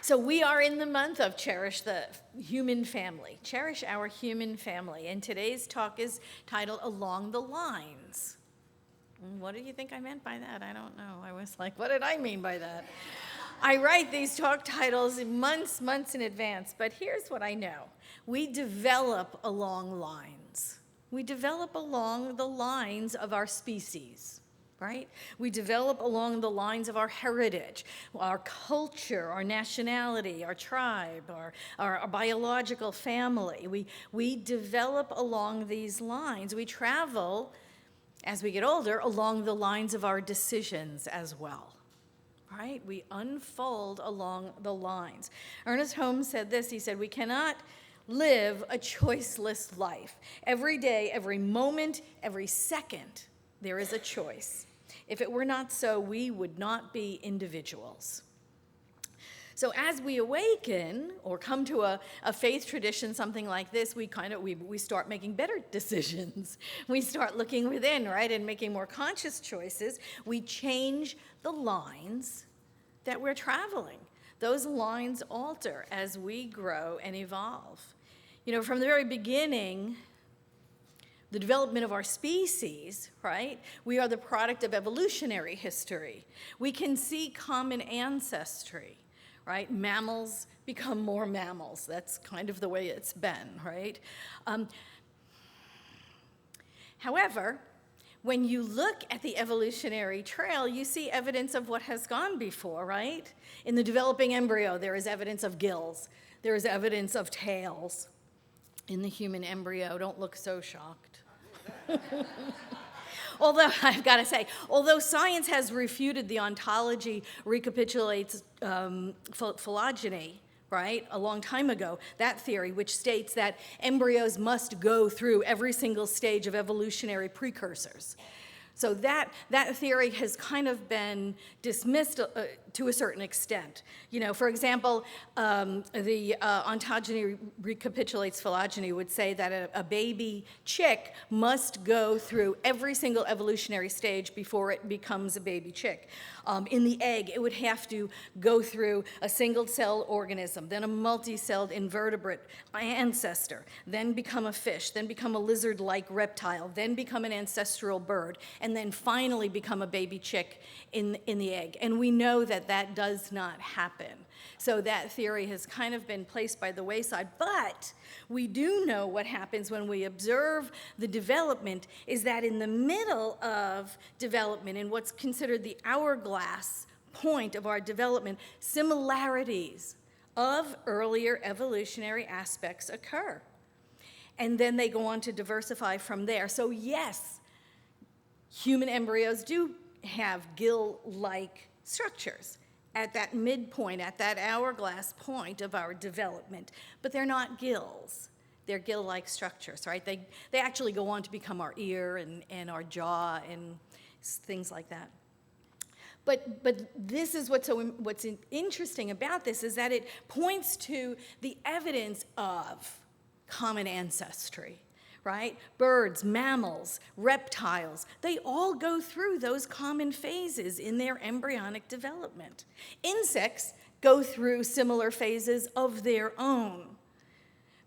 So we are in the month of Cherish the Human Family. Cherish our human family. And today's talk is titled Along the Lines. What do you think I meant by that? I don't know. I was like, what did I mean by that? I write these talk titles months in advance, but here's what I know. We develop along lines. We develop along the lines of our species, right? We develop along the lines of our heritage, our culture, our nationality, our tribe, our biological family. We develop along these lines. We travel, as we get older, along the lines of our decisions as well. Right? We unfold along the lines. Ernest Holm said this. He said, we cannot live a choiceless life. Every day, every moment, every second, there is a choice. If it were not so, we would not be individuals. So as we awaken or come to a faith tradition, something like this, we start making better decisions. We start looking within, right, and making more conscious choices. We change the lines that we're traveling. Those lines alter as we grow and evolve. You know, from the very beginning, the development of our species, right, we are the product of evolutionary history. We can see common ancestry. Right? Mammals become more mammals. That's kind of the way it's been, right? However, when you look at the evolutionary trail, you see evidence of what has gone before, right? In the developing embryo, there is evidence of gills. There is evidence of tails in the human embryo. Don't look so shocked. Although, I've got to say, although science has refuted the ontology recapitulates phylogeny, right, a long time ago, that theory, which states that embryos must go through every single stage of evolutionary precursors. So that theory has kind of been dismissed to a certain extent. You know, for example, the ontogeny recapitulates phylogeny would say that a baby chick must go through every single evolutionary stage before it becomes a baby chick. In the egg, it would have to go through a single-cell organism, then a multi-celled invertebrate ancestor, then become a fish, then become a lizard-like reptile, then become an ancestral bird, and then finally become a baby chick in the egg. And we know that that does not happen. So that theory has kind of been placed by the wayside. But we do know what happens when we observe the development is that in the middle of development, in what's considered the hourglass point of our development, similarities of earlier evolutionary aspects occur. And then they go on to diversify from there. So yes, human embryos do have gill-like structures at that midpoint, at that hourglass point of our development, but they're not gills. They're gill-like structures, right? They actually go on to become our ear and our jaw and things like that. But this is what's interesting about this is that it points to the evidence of common ancestry. Right? Birds, mammals, reptiles, they all go through those common phases in their embryonic development. Insects go through similar phases of their own,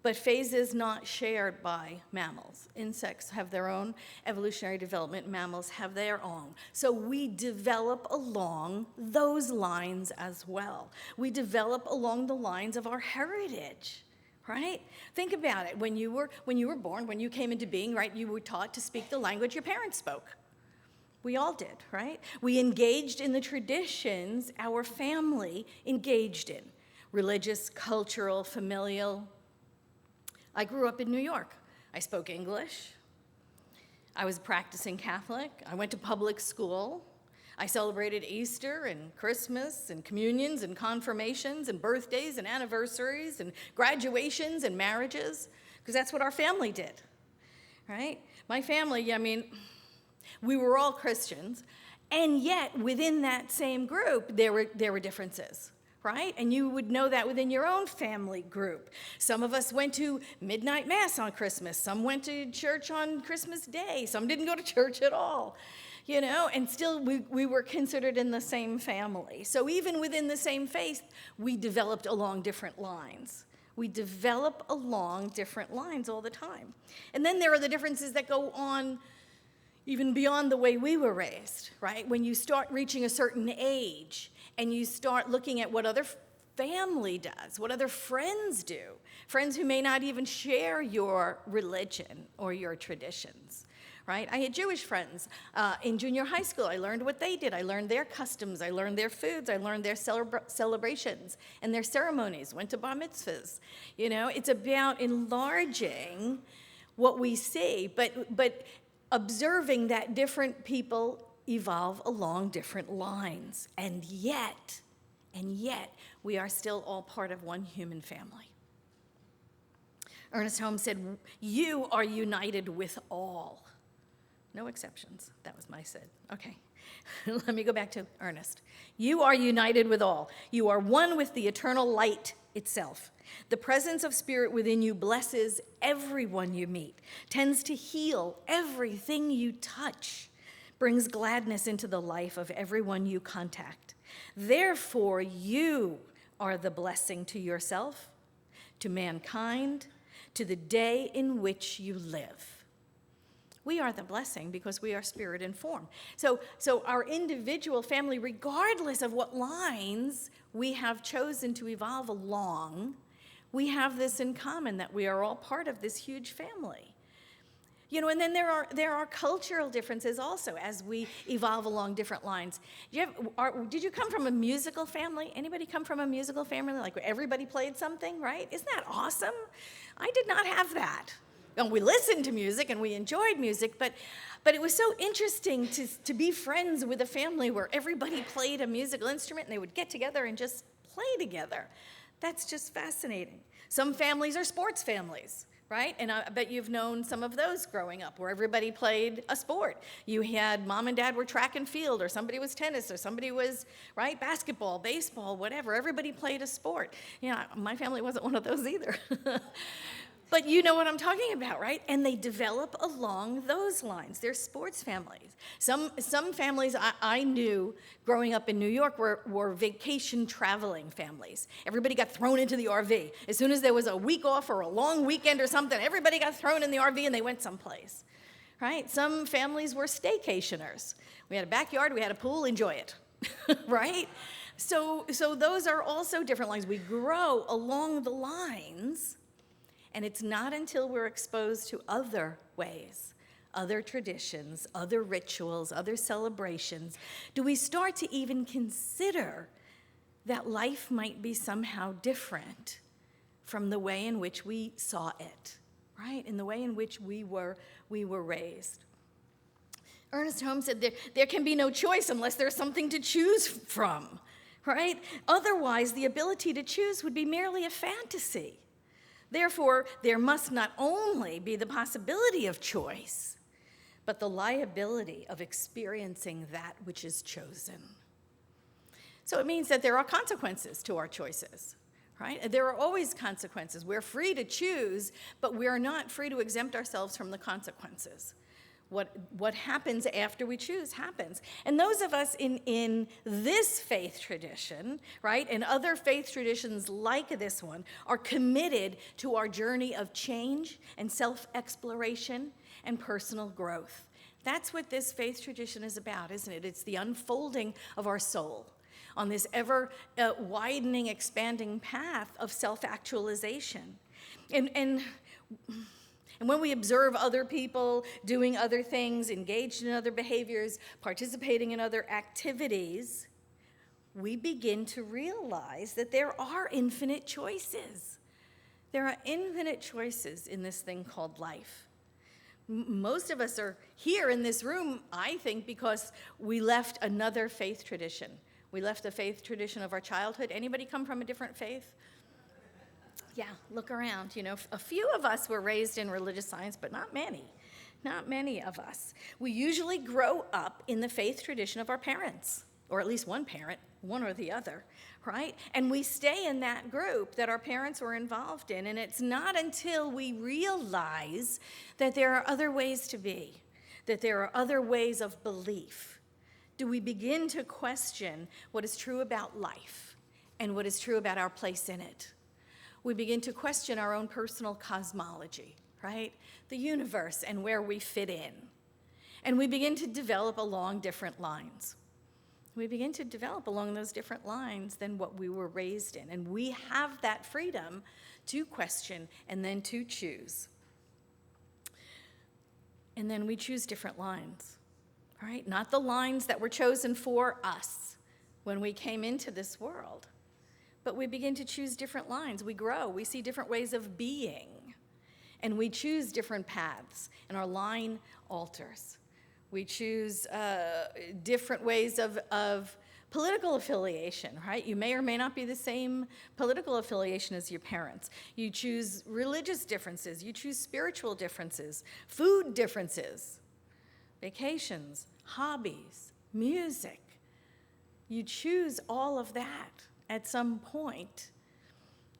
but phases not shared by mammals. Insects have their own evolutionary development, mammals have their own. So we develop along those lines as well. We develop along the lines of our heritage. Right? Think about it. When you were born, when you came into being, right, you were taught to speak the language your parents spoke. We all did, right? We engaged in the traditions our family engaged in. Religious, cultural, familial. I grew up in New York. I spoke English. I was a practicing Catholic. I went to public school. I celebrated Easter and Christmas and communions and confirmations and birthdays and anniversaries and graduations and marriages, because that's what our family did, right? My family, I mean, we were all Christians, and yet within that same group, there were differences, right? And you would know that within your own family group. Some of us went to midnight mass on Christmas. Some went to church on Christmas Day. Some didn't go to church at all. and still we were considered in the same family. So even within the same faith, we developed along different lines. We develop along different lines all the time. And then there are the differences that go on even beyond the way we were raised, right? When you start reaching a certain age and you start looking at what other family does, what other friends do, friends who may not even share your religion or your traditions, right? I had Jewish friends in junior high school. I learned what they did. I learned their customs. I learned their foods. I learned their celebrations and their ceremonies. Went to bar mitzvahs. It's about enlarging what we see, but observing that different people evolve along different lines. And yet, we are still all part of one human family. Ernest Holm said, "You are united with all." No exceptions. That was my Sid. Okay. Let me go back to Ernest. "You are united with all. You are one with the eternal light itself. The presence of spirit within you blesses everyone you meet, tends to heal everything you touch, brings gladness into the life of everyone you contact. Therefore, you are the blessing to yourself, to mankind, to the day in which you live." We are the blessing because we are spirit and form. So our individual family, regardless of what lines we have chosen to evolve along, we have this in common, that we are all part of this huge family. And then there are cultural differences also as we evolve along different lines. Did you come from a musical family? Anybody come from a musical family, like where everybody played something, right? Isn't that awesome? I did not have that. And we listened to music and we enjoyed music, but it was so interesting to be friends with a family where everybody played a musical instrument and they would get together and just play together. That's just fascinating. Some families are sports families, right? And I bet you've known some of those growing up where everybody played a sport. You had mom and dad were track and field, or somebody was tennis, or somebody was, right, basketball, baseball, whatever. Everybody played a sport. My family wasn't one of those either. But you know what I'm talking about, right? And they develop along those lines. They're sports families. Some families I knew growing up in New York were vacation traveling families. Everybody got thrown into the RV. As soon as there was a week off or a long weekend or something, everybody got thrown in the RV and they went someplace, right? Some families were staycationers. We had a backyard, we had a pool, enjoy it, right? So those are also different lines. We grow along the lines. And it's not until we're exposed to other ways, other traditions, other rituals, other celebrations, do we start to even consider that life might be somehow different from the way in which we saw it, right? In the way in which we were raised. Ernest Holm said there can be no choice unless there's something to choose from, right? Otherwise, the ability to choose would be merely a fantasy. Therefore, there must not only be the possibility of choice, but the liability of experiencing that which is chosen. So it means that there are consequences to our choices, right? There are always consequences. We're free to choose, but we're not free to exempt ourselves from the consequences. What happens after we choose happens. And those of us in this faith tradition, right, and other faith traditions like this one, are committed to our journey of change and self-exploration and personal growth. That's what this faith tradition is about, isn't it? It's the unfolding of our soul on this ever widening, expanding path of self-actualization. And when we observe other people doing other things, engaged in other behaviors, participating in other activities, we begin to realize that there are infinite choices. There are infinite choices in this thing called life. Most of us are here in this room, I think, because we left another faith tradition. We left the faith tradition of our childhood. Anybody come from a different faith? Yeah, look around. A few of us were raised in religious science, but not many of us. We usually grow up in the faith tradition of our parents, or at least one parent, one or the other, right? And we stay in that group that our parents were involved in, and it's not until we realize that there are other ways to be, that there are other ways of belief, do we begin to question what is true about life and what is true about our place in it. We begin to question our own personal cosmology, right? The universe and where we fit in. And we begin to develop along different lines. We begin to develop along those different lines than what we were raised in. And we have that freedom to question and then to choose. And then we choose different lines, right? Not the lines that were chosen for us when we came into this world, but we begin to choose different lines. We grow, we see different ways of being, and we choose different paths, and our line alters. We choose different ways of political affiliation, right? You may or may not be the same political affiliation as your parents. You choose religious differences. You choose spiritual differences, food differences, vacations, hobbies, music. You choose all of that at some point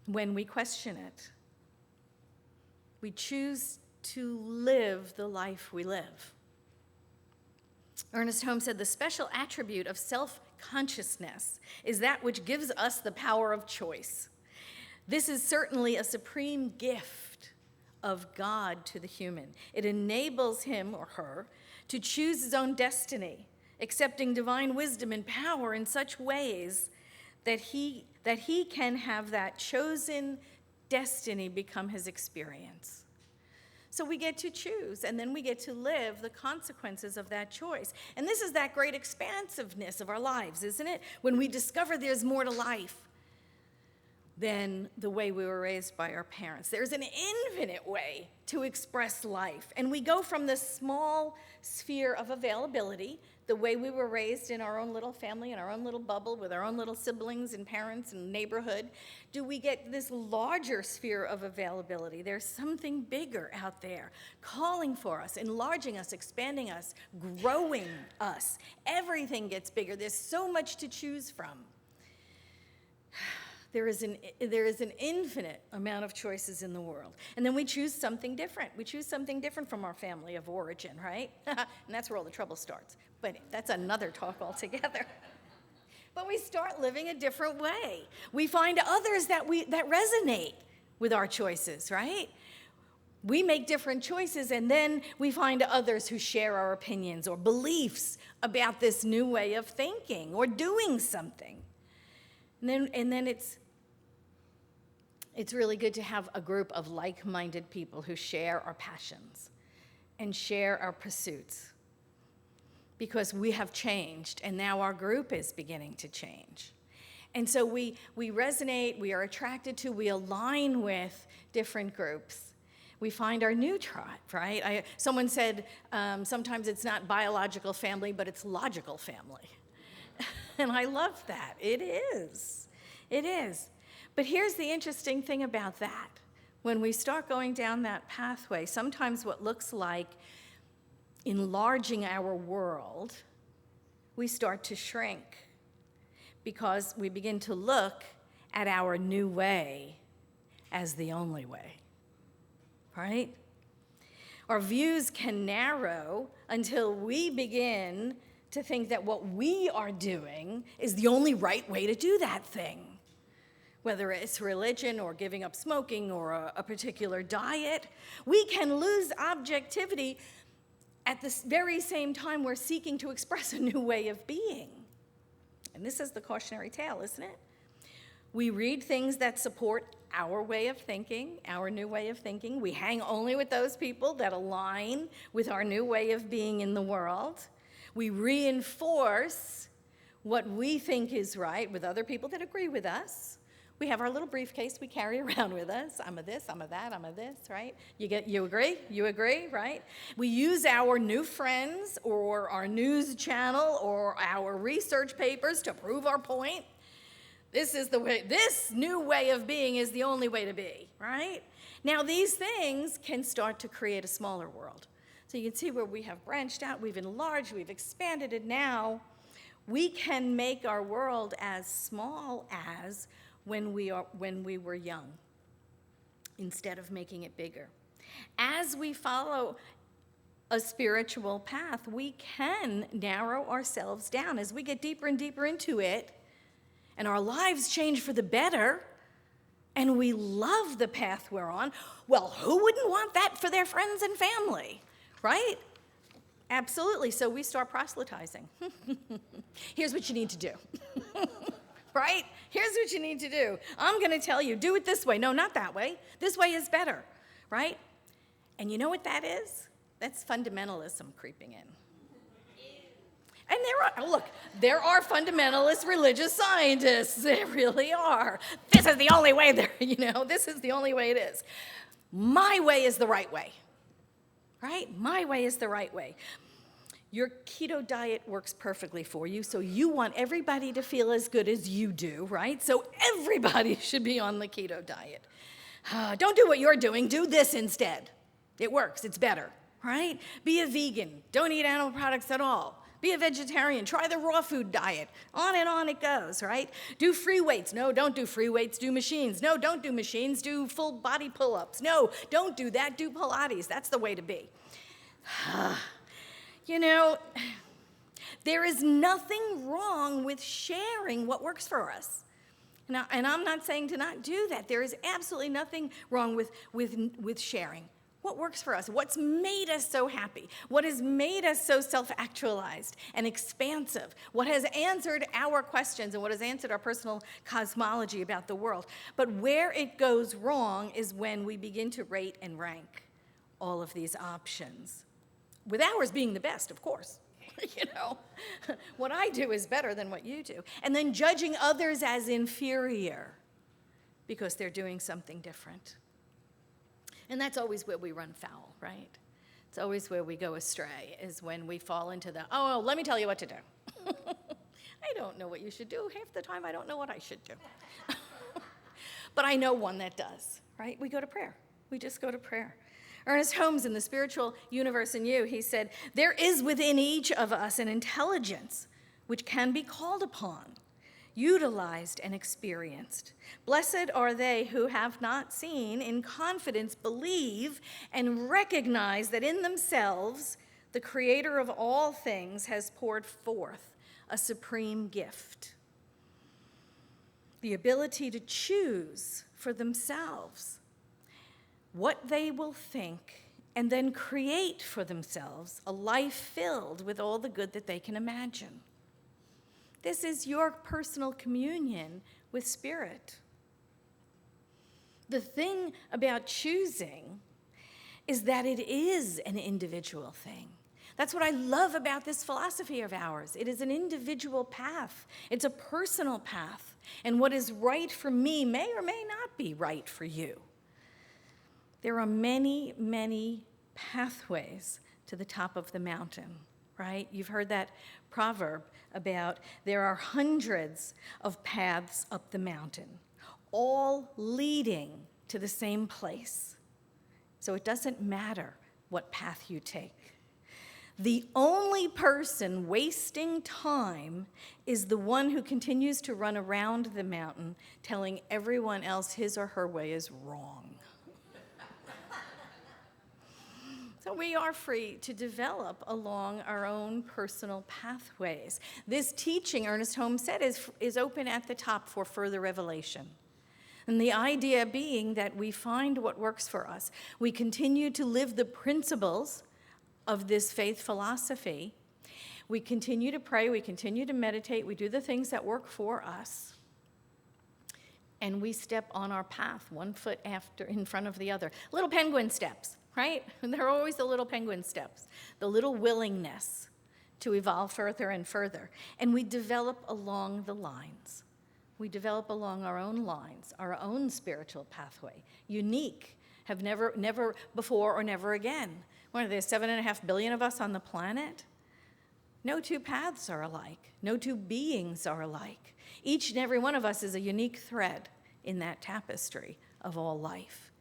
when we question it. We choose to live the life we live. Ernest Holm said, the special attribute of self-consciousness is that which gives us the power of choice. This is certainly a supreme gift of God to the human. It enables him or her to choose his own destiny, accepting divine wisdom and power in such ways that he can have that chosen destiny become his experience. So we get to choose, and then we get to live the consequences of that choice. And this is that great expansiveness of our lives, isn't it? When we discover there's more to life than the way we were raised by our parents. There's an infinite way to express life. And we go from this small sphere of availability, the way we were raised in our own little family, in our own little bubble, with our own little siblings and parents and neighborhood, do we get this larger sphere of availability? There's something bigger out there, calling for us, enlarging us, expanding us, growing us. Everything gets bigger. There's so much to choose from. There is an infinite amount of choices in the world. And then we choose something different. We choose something different from our family of origin, right? And that's where all the trouble starts. But that's another talk altogether. But we start living a different way. We find others that resonate with our choices, right? We make different choices, and then we find others who share our opinions or beliefs about this new way of thinking or doing something. And then it's really good to have a group of like-minded people who share our passions and share our pursuits, because we have changed, and now our group is beginning to change. And so we resonate, we are attracted to, we align with different groups. We find our new tribe, right? Someone said sometimes it's not biological family, but it's logical family. And I love that. It is. It is. But here's the interesting thing about that. When we start going down that pathway, sometimes what looks like enlarging our world, we start to shrink because we begin to look at our new way as the only way, right? Our views can narrow until we begin to think that what we are doing is the only right way to do that thing. Whether it's religion or giving up smoking or a particular diet, we can lose objectivity at the very same time we're seeking to express a new way of being. And this is the cautionary tale, isn't it? We read things that support our way of thinking, our new way of thinking. We hang only with those people that align with our new way of being in the world. We reinforce what we think is right with other people that agree with us. We have our little briefcase we carry around with us. I'm a this, I'm a that, I'm a this, right? You agree? You agree, right? We use our new friends or our news channel or our research papers to prove our point. This is the way, this new way of being is the only way to be, right? Now, these things can start to create a smaller world. So you can see where we have branched out, we've enlarged, we've expanded it now. We can make our world as small as when we were young, instead of making it bigger. As we follow a spiritual path, we can narrow ourselves down as we get deeper and deeper into it, and our lives change for the better, and we love the path we're on. Well, who wouldn't want that for their friends and family, right? Absolutely. So we start proselytizing. Here's what you need to do. Right? Here's what you need to do. I'm going to tell you, do it this way. No, not that way. This way is better, right? And you know what that is? That's fundamentalism creeping in. And there are fundamentalist religious scientists. There really are. This is the only way this is the only way it is. My way is the right way, right? My way is the right way. Your keto diet works perfectly for you, so you want everybody to feel as good as you do, right? So everybody should be on the keto diet. Don't do what you're doing, do this instead. It works, it's better, right? Be a vegan, don't eat animal products at all. Be a vegetarian, try the raw food diet. On and on it goes, right? Do free weights. No, don't do free weights, do machines. No, don't do machines, do full body pull-ups. No, don't do that, do Pilates. That's the way to be. There is nothing wrong with sharing what works for us. Now, and I'm not saying to not do that. There is absolutely nothing wrong with sharing what works for us, what's made us so happy, what has made us so self-actualized and expansive, what has answered our questions and what has answered our personal cosmology about the world. But where it goes wrong is when we begin to rate and rank all of these options, with ours being the best, of course. What I do is better than what you do. And then judging others as inferior because they're doing something different. And that's always where we run foul, right? It's always where we go astray, is when we fall into the, let me tell you what to do. I don't know what you should do. Half the time I don't know what I should do. But I know one that does, right? We go to prayer. We just go to prayer. Ernest Holm, in The Spiritual Universe in You, he said, there is within each of us an intelligence which can be called upon, utilized and experienced. Blessed are they who have not seen, in confidence believe, and recognize that in themselves the Creator of all things has poured forth a supreme gift. The ability to choose for themselves what they will think, and then create for themselves a life filled with all the good that they can imagine. This is your personal communion with Spirit. The thing about choosing is that it is an individual thing. That's what I love about this philosophy of ours. It is an individual path. It's a personal path. And what is right for me may or may not be right for you. There are many, many pathways to the top of the mountain, right? You've heard that proverb about there are hundreds of paths up the mountain, all leading to the same place. So it doesn't matter what path you take. The only person wasting time is the one who continues to run around the mountain telling everyone else his or her way is wrong. So we are free to develop along our own personal pathways. This teaching, Ernest Holm said, is open at the top for further revelation. And the idea being that we find what works for us. We continue to live the principles of this faith philosophy. We continue to pray, we continue to meditate, we do the things that work for us. And we step on our path, one foot in front of the other. Little penguin steps. Right? And there are always the little penguin steps, the little willingness to evolve further and further. And we develop along the lines. We develop along our own lines, our own spiritual pathway, unique, have never before or never again. What are there, 7.5 billion of us on the planet? No two paths are alike. No two beings are alike. Each and every one of us is a unique thread in that tapestry of all life.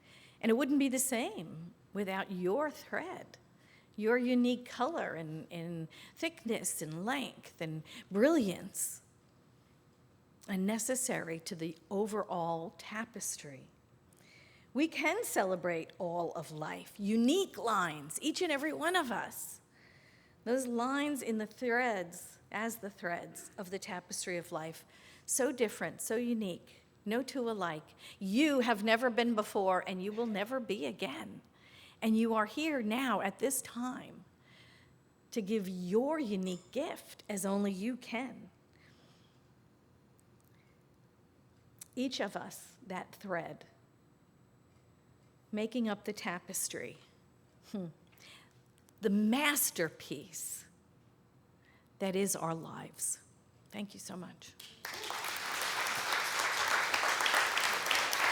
And it wouldn't be the same without your thread, your unique color and thickness and length and brilliance, and necessary to the overall tapestry. We can celebrate all of life, unique lines, each and every one of us. Those lines in the threads, as the threads of the tapestry of life, so different, so unique, no two alike. You have never been before, and you will never be again. And you are here now at this time to give your unique gift as only you can. Each of us, that thread, making up the tapestry, the masterpiece that is our lives. Thank you so much.